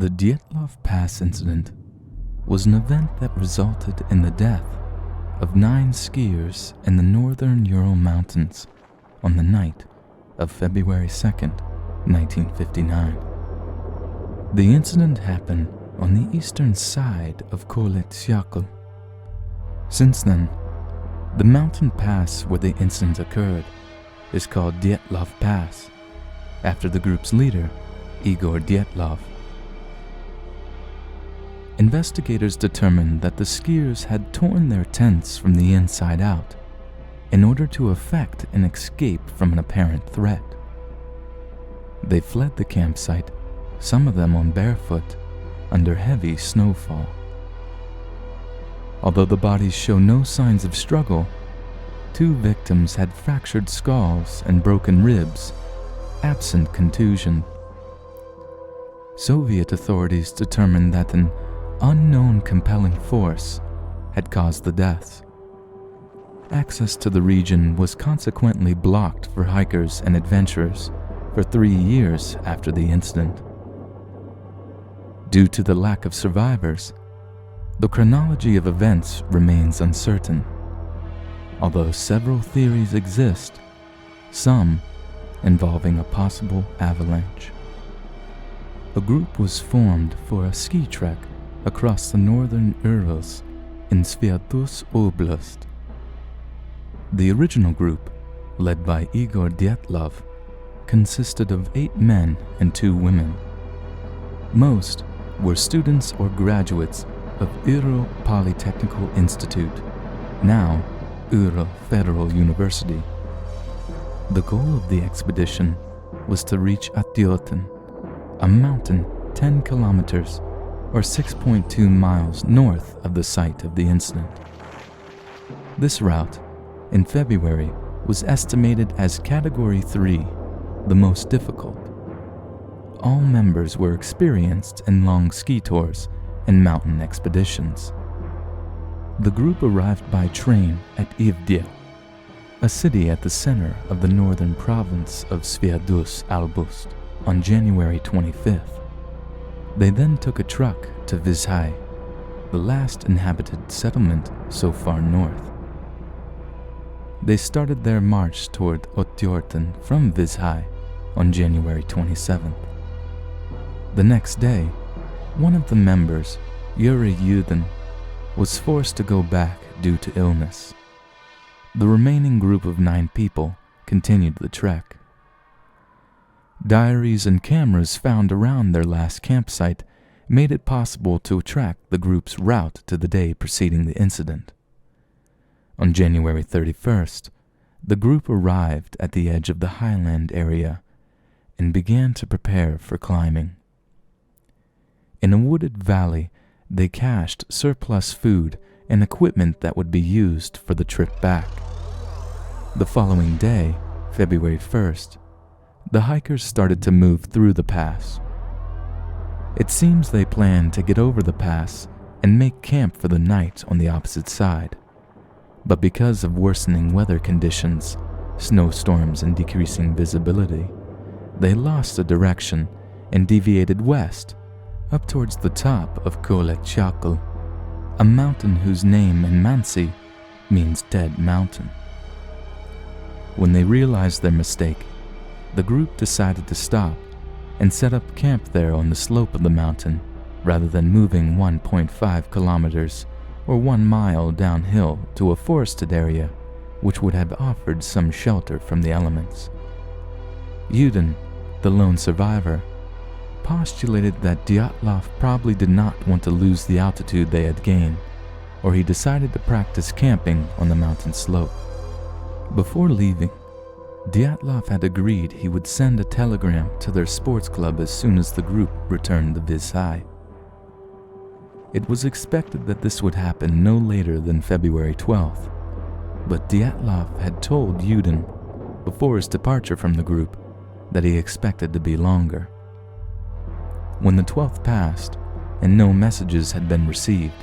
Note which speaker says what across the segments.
Speaker 1: The Dyatlov Pass incident was an event that resulted in the death of 9 skiers in the northern Ural Mountains on the night of February 2nd, 1959. The incident happened on the eastern side of Kolechakl. Since then, the mountain pass where the incident occurred is called Dyatlov Pass, after the group's leader, Igor Dyatlov. Investigators determined that the skiers had torn their tents from the inside out in order to effect an escape from an apparent threat. They fled the campsite, some of them on barefoot, under heavy snowfall. Although the bodies show no signs of struggle, 2 victims had fractured skulls and broken ribs, absent contusion. Soviet authorities determined that an unknown compelling force had caused the deaths. Access to the region was consequently blocked for hikers and adventurers for 3 years after the incident. Due to the lack of survivors, the chronology of events remains uncertain, although several theories exist, some involving a possible avalanche. A group was formed for a ski trek across the northern Urals in Sviatuz Oblast. The original group, led by Igor Dyatlov, consisted of 8 men and 2 women. Most were students or graduates of Ural Polytechnical Institute, now Ural Federal University. The goal of the expedition was to reach Atyotin, a mountain 10 kilometers or 6.2 miles north of the site of the incident. This route, in February, was estimated as Category 3, the most difficult. All members were experienced in long ski tours and mountain expeditions. The group arrived by train at Ivdel, a city at the center of the northern province of Sviatuz Oblast, on January 25th. They then took a truck to Vizhai, the last inhabited settlement so far north. They started their march toward Otyorten from Vizhai on January 27th. The next day, one of the members, Yuri Yudin, was forced to go back due to illness. The remaining group of 9 people continued the trek. Diaries and cameras found around their last campsite made it possible to track the group's route to the day preceding the incident. On January 31st, the group arrived at the edge of the highland area and began to prepare for climbing. In a wooded valley, they cached surplus food and equipment that would be used for the trip back. The following day, February 1st, the hikers started to move through the pass. It seems they planned to get over the pass and make camp for the night on the opposite side. But because of worsening weather conditions, snowstorms and decreasing visibility, they lost the direction and deviated west, up towards the top of Kolechakl, a mountain whose name in Mansi means dead mountain. When they realized their mistake, the group decided to stop and set up camp there on the slope of the mountain rather than moving 1.5 kilometers or 1 mile downhill to a forested area which would have offered some shelter from the elements. Yudin, the lone survivor, postulated that Dyatlov probably did not want to lose the altitude they had gained, or he decided to practice camping on the mountain slope. Before leaving, Dyatlov had agreed he would send a telegram to their sports club as soon as the group returned to Vizhai. It was expected that this would happen no later than February 12th, but Dyatlov had told Yudin, before his departure from the group, that he expected to be longer. When the 12th passed and no messages had been received,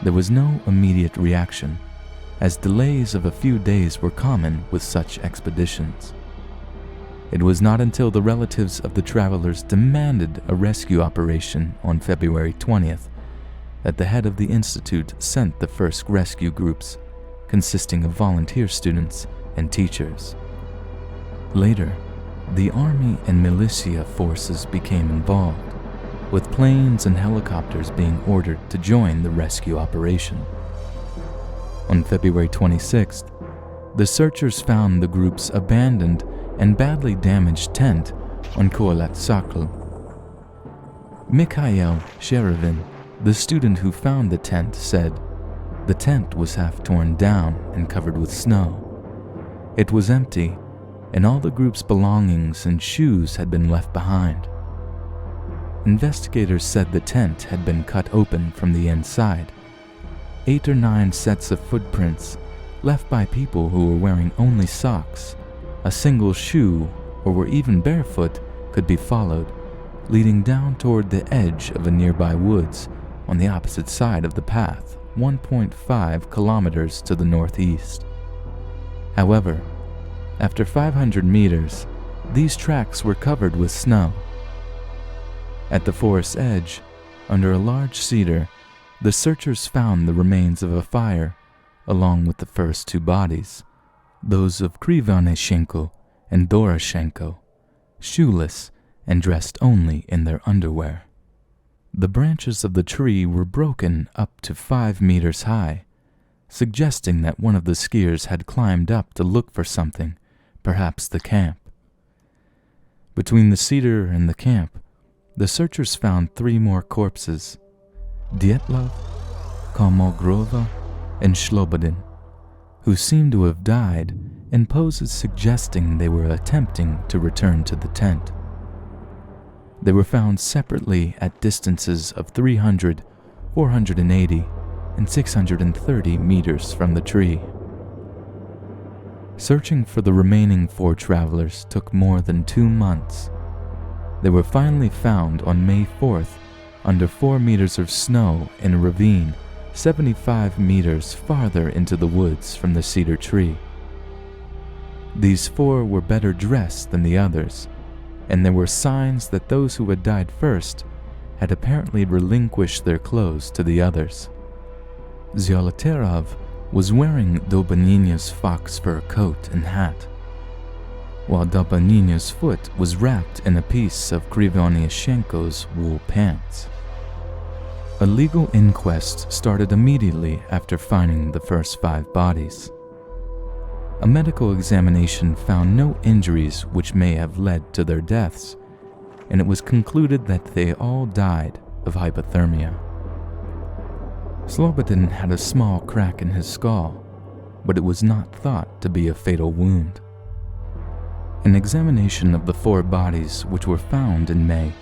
Speaker 1: there was no immediate reaction, as delays of a few days were common with such expeditions. It was not until the relatives of the travelers demanded a rescue operation on February 20th that the head of the institute sent the first rescue groups, consisting of volunteer students and teachers. Later, the army and militia forces became involved, with planes and helicopters being ordered to join the rescue operation. On February 26th, the searchers found the group's abandoned and badly damaged tent on Kholat Sakhl. Mikhail Sherevin, the student who found the tent, said, "The tent was half torn down and covered with snow. It was empty, and all the group's belongings and shoes had been left behind." Investigators said the tent had been cut open from the inside. 8 or 9 sets of footprints left by people who were wearing only socks, a single shoe, or were even barefoot could be followed, leading down toward the edge of a nearby woods on the opposite side of the path, 1.5 kilometers to the northeast. However, after 500 meters, these tracks were covered with snow. At the forest's edge, under a large cedar, the searchers found the remains of a fire, along with the first 2 bodies, those of Krivonishenko and Doroshenko, shoeless and dressed only in their underwear. The branches of the tree were broken up to 5 meters high, suggesting that one of the skiers had climbed up to look for something, perhaps the camp. Between the cedar and the camp, the searchers found 3 more corpses: Dyatlov, Kolmogrova, and Slobodin, who seemed to have died in poses suggesting they were attempting to return to the tent. They were found separately at distances of 300, 480, and 630 meters from the tree. Searching for the remaining 4 travelers took more than 2 months. They were finally found on May 4th under 4 meters of snow in a ravine 75 meters farther into the woods from the cedar tree. These 4 were better dressed than the others, and there were signs that those who had died first had apparently relinquished their clothes to the others. Zolotarov was wearing Dobanina's fox fur coat and hat, while Dobanina's foot was wrapped in a piece of Krivonishenko's wool pants. A legal inquest started immediately after finding the first 5 bodies. A medical examination found no injuries which may have led to their deaths, and it was concluded that they all died of hypothermia. Slobodin had a small crack in his skull, but it was not thought to be a fatal wound. An examination of the 4 bodies which were found in May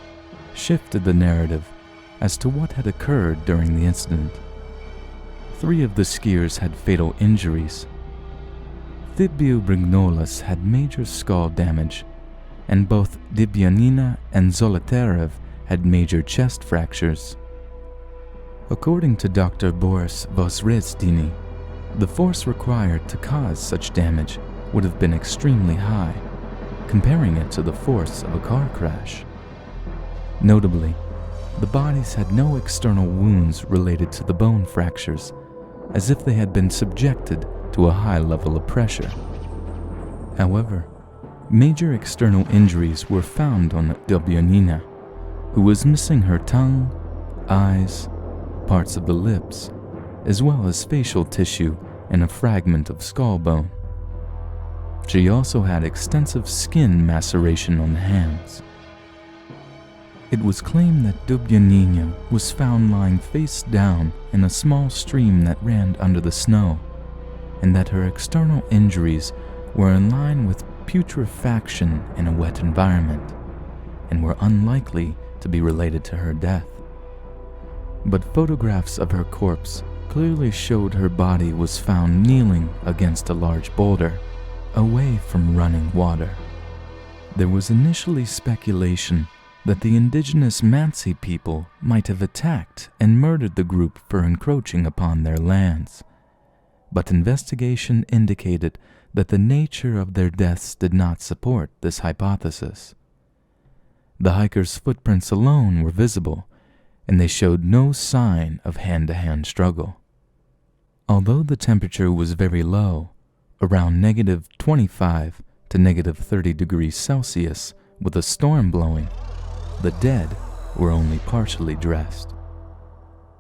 Speaker 1: shifted the narrative as to what had occurred during the incident. 3 of the skiers had fatal injuries. Thibiu Brignolas had major skull damage, and both Dybyanina and Zolotarev had major chest fractures. According to Dr. Boris Vozrezhdiny, the force required to cause such damage would have been extremely high, comparing it to the force of a car crash. Notably, the bodies had no external wounds related to the bone fractures, as if they had been subjected to a high level of pressure. However, major external injuries were found on Dybyanina, who was missing her tongue, eyes, parts of the lips, as well as facial tissue and a fragment of skull bone. She also had extensive skin maceration on the hands. It was claimed that Dybyanina was found lying face down in a small stream that ran under the snow, and that her external injuries were in line with putrefaction in a wet environment, and were unlikely to be related to her death. But photographs of her corpse clearly showed her body was found kneeling against a large boulder, away from running water. There was initially speculation that the indigenous Mansi people might have attacked and murdered the group for encroaching upon their lands. but investigation indicated that the nature of their deaths did not support this hypothesis. The hikers' footprints alone were visible, and they showed no sign of hand-to-hand struggle. Although the temperature was very low, around -25 to -30 degrees Celsius with a storm blowing, the dead were only partially dressed.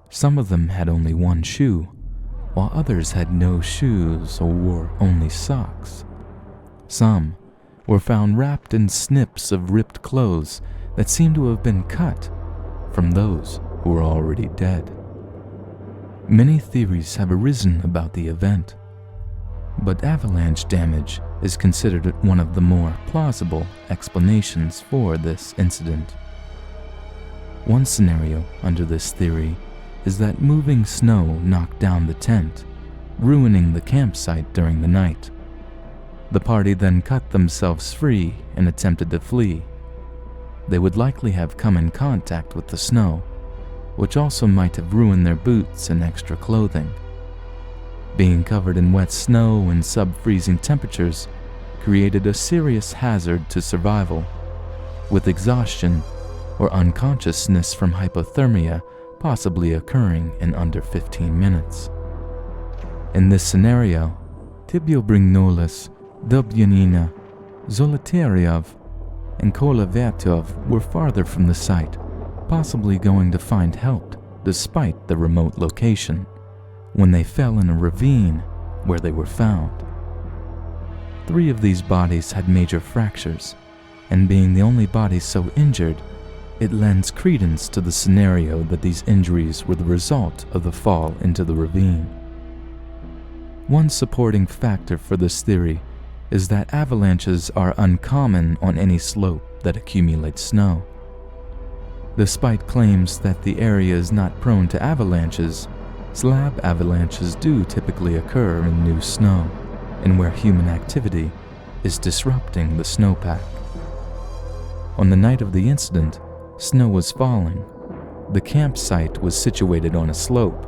Speaker 1: Some of them had only one shoe, while others had no shoes or wore only socks. Some were found wrapped in snips of ripped clothes that seemed to have been cut from those who were already dead. Many theories have arisen about the event, but avalanche damage is considered one of the more plausible explanations for this incident. One scenario under this theory is that moving snow knocked down the tent, ruining the campsite during the night. The party then cut themselves free and attempted to flee. They would likely have come in contact with the snow, which also might have ruined their boots and extra clothing. Being covered in wet snow and sub-freezing temperatures created a serious hazard to survival, with exhaustion or unconsciousness from hypothermia possibly occurring in under 15 minutes. In this scenario, Tibiobrignolas, Dubyanina, Zolotaryov, and Kolovatov were farther from the site, possibly going to find help despite the remote location, when they fell in a ravine where they were found. 3 of these bodies had major fractures, and being the only bodies so injured, it lends credence to the scenario that these injuries were the result of the fall into the ravine. One supporting factor for this theory is that avalanches are uncommon on any slope that accumulates snow. Despite claims that the area is not prone to avalanches, slab avalanches do typically occur in new snow and where human activity is disrupting the snowpack. On the night of the incident, snow was falling. The campsite was situated on a slope,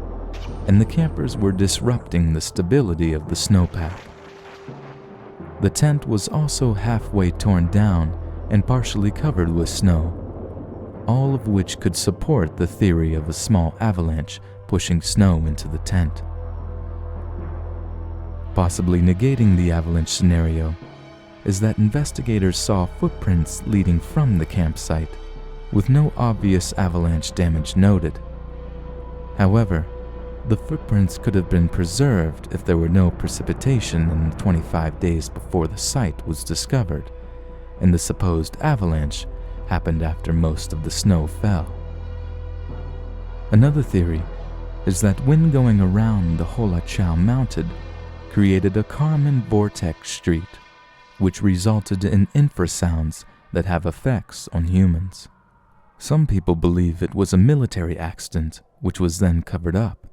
Speaker 1: and the campers were disrupting the stability of the snowpack. The tent was also halfway torn down and partially covered with snow, all of which could support the theory of a small avalanche pushing snow into the tent. Possibly negating the avalanche scenario is that investigators saw footprints leading from the campsite, with no obvious avalanche damage noted. However, the footprints could have been preserved if there were no precipitation in the 25 days before the site was discovered, and the supposed avalanche happened after most of the snow fell. Another theory is that wind going around the Holachau Mountain created a Kármán vortex street, which resulted in infrasounds that have effects on humans. Some people believe it was a military accident, which was then covered up.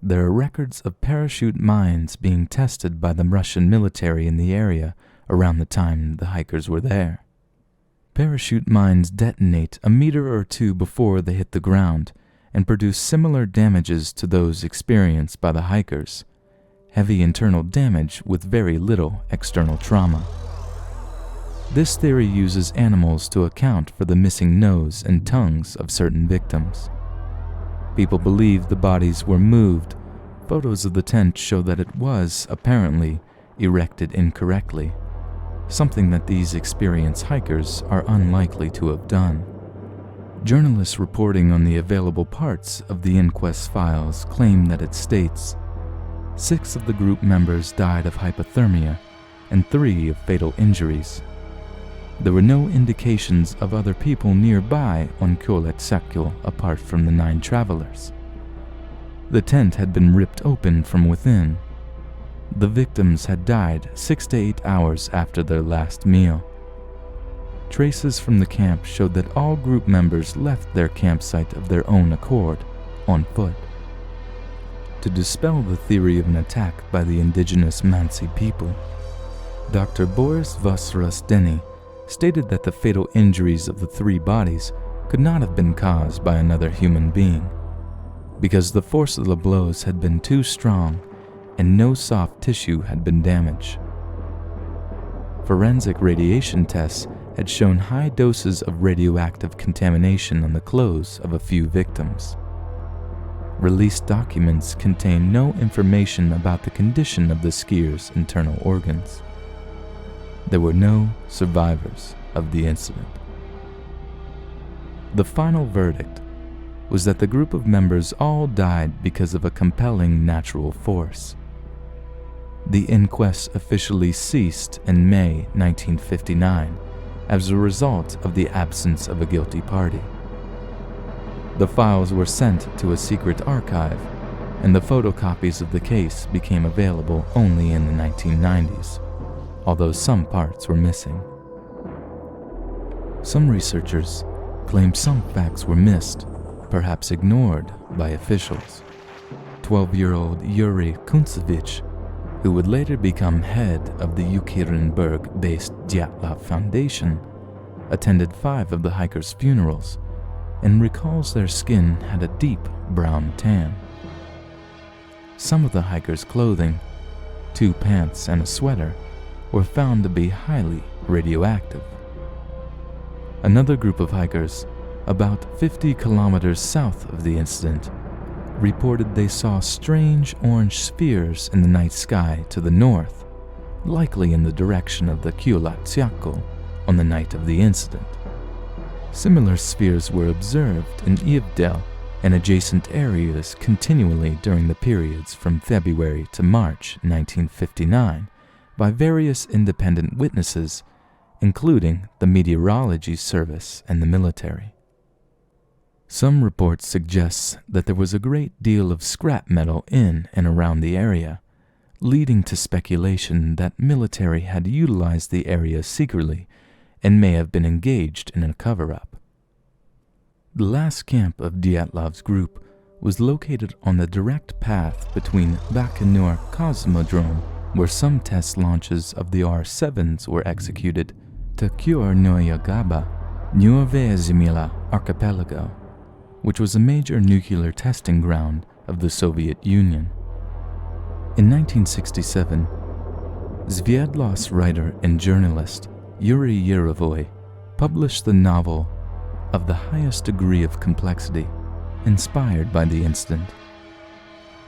Speaker 1: There are records of parachute mines being tested by the Russian military in the area around the time the hikers were there. Parachute mines detonate a meter or two before they hit the ground and produce similar damages to those experienced by the hikers, heavy internal damage with very little external trauma. This theory uses animals to account for the missing nose and tongues of certain victims. People believe the bodies were moved. Photos of the tent show that it was, apparently, erected incorrectly, something that these experienced hikers are unlikely to have done. Journalists reporting on the available parts of the inquest files claim that it states 6 of the group members died of hypothermia and 3 of fatal injuries. There were no indications of other people nearby on Kyoletsekul apart from the 9 travelers. The tent had been ripped open from within. The victims had died 6 to 8 hours after their last meal. Traces from the camp showed that all group members left their campsite of their own accord, on foot. To dispel the theory of an attack by the indigenous Mansi people, Dr. Boris Vasrasteni stated that the fatal injuries of the 3 bodies could not have been caused by another human being, because the force of the blows had been too strong and no soft tissue had been damaged. Forensic radiation tests had shown high doses of radioactive contamination on the clothes of a few victims. Released documents contain no information about the condition of the skier's internal organs. There were no survivors of the incident. The final verdict was that the group of members all died because of a compelling natural force. The inquest officially ceased in May 1959 as a result of the absence of a guilty party. The files were sent to a secret archive, and the photocopies of the case became available only in the 1990s, although some parts were missing. Some researchers claim some facts were missed, perhaps ignored by officials. 12-year-old Yuri Kuntsevich, who would later become head of the Yekaterinburg-based Dyatlov Foundation, attended 5 of the hikers' funerals and recalls their skin had a deep brown tan. Some of the hikers' clothing, 2 pants and a sweater, were found to be highly radioactive. Another group of hikers, about 50 kilometers south of the incident, reported they saw strange orange spheres in the night sky to the north, likely in the direction of the Kyulatsiako on the night of the incident. Similar spheres were observed in Ivdel and adjacent areas continually during the periods from February to March 1959 by various independent witnesses, including the Meteorology Service and the military. Some reports suggest that there was a great deal of scrap metal in and around the area, leading to speculation that military had utilized the area secretly and may have been engaged in a cover-up. The last camp of Dyatlov's group was located on the direct path between Baikonur Cosmodrome, where some test launches of the R-7s were executed, to Kyurnoye-Gaba, Nyuvya Archipelago, which was a major nuclear testing ground of the Soviet Union. In 1967, Svierdlov's writer and journalist Yuri Yerevoy published the novel of the highest degree of complexity, inspired by the incident.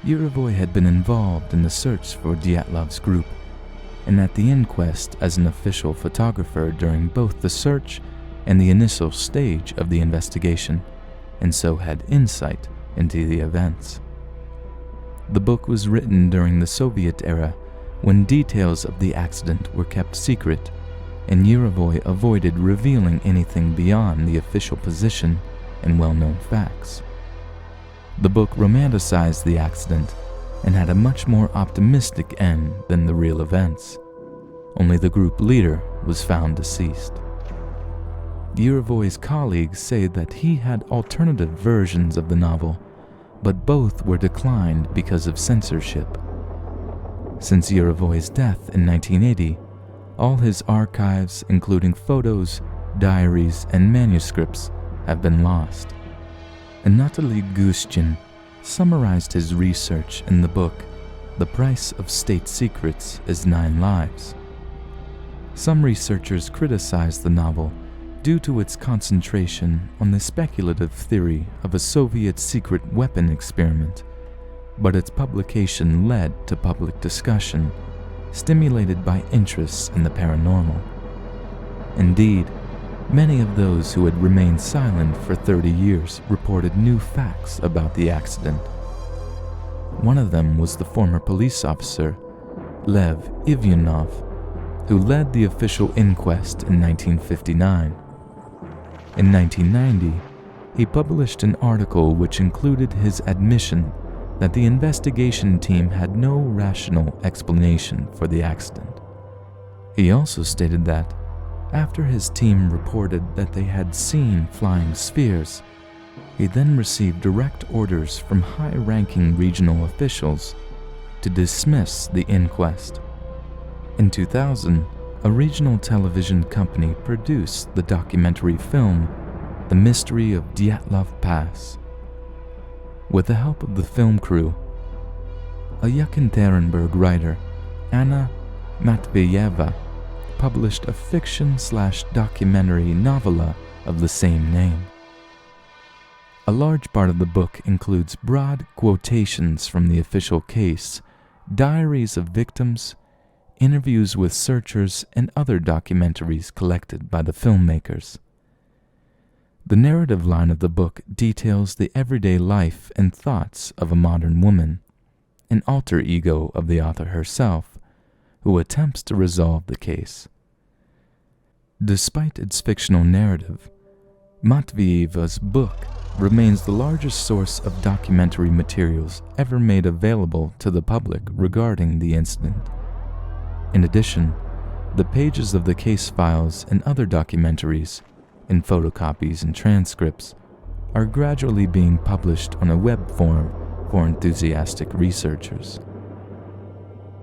Speaker 1: Yerevoy had been involved in the search for Dyatlov's group, and at the inquest as an official photographer during both the search and the initial stage of the investigation, and so had insight into the events. The book was written during the Soviet era when details of the accident were kept secret, and Yerevoy avoided revealing anything beyond the official position and well-known facts. The book romanticized the accident and had a much more optimistic end than the real events. Only the group leader was found deceased. Yerevoy's colleagues say that he had alternative versions of the novel, but both were declined because of censorship. Since Yerevoy's death in 1980, all his archives, including photos, diaries, and manuscripts, have been lost. Anatoly Gushchin summarized his research in the book The Price of State Secrets is 9 Lives. Some researchers criticized the novel due to its concentration on the speculative theory of a Soviet secret weapon experiment, but its publication led to public discussion, stimulated by interests in the paranormal. Indeed, many of those who had remained silent for 30 years reported new facts about the accident. One of them was the former police officer, Lev Ivanov, who led the official inquest in 1959. In 1990, he published an article which included his admission that the investigation team had no rational explanation for the accident. He also stated that, after his team reported that they had seen flying spheres, he then received direct orders from high-ranking regional officials to dismiss the inquest. In 2000, a regional television company produced the documentary film The Mystery of Dyatlov Pass. With the help of the film crew, a Yekaterinburg writer, Anna Matveyeva, published a fiction/documentary novella of the same name. A large part of the book includes broad quotations from the official case, diaries of victims, interviews with searchers, and other documentaries collected by the filmmakers. The narrative line of the book details the everyday life and thoughts of a modern woman, an alter ego of the author herself, who attempts to resolve the case. Despite its fictional narrative, Matveyeva's book remains the largest source of documentary materials ever made available to the public regarding the incident. In addition, the pages of the case files and other documentaries, in photocopies and transcripts, are gradually being published on a web form for enthusiastic researchers.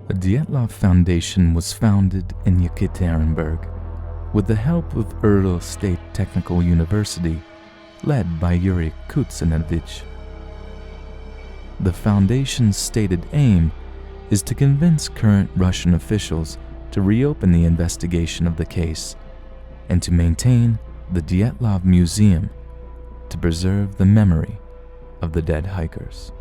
Speaker 1: The Dyatlov Foundation was founded in Yekaterinburg with the help of Url State Technical University, led by Yuri Kutsinovich. The foundation's stated aim is to convince current Russian officials to reopen the investigation of the case and to maintain the Dyatlov Museum to preserve the memory of the dead hikers.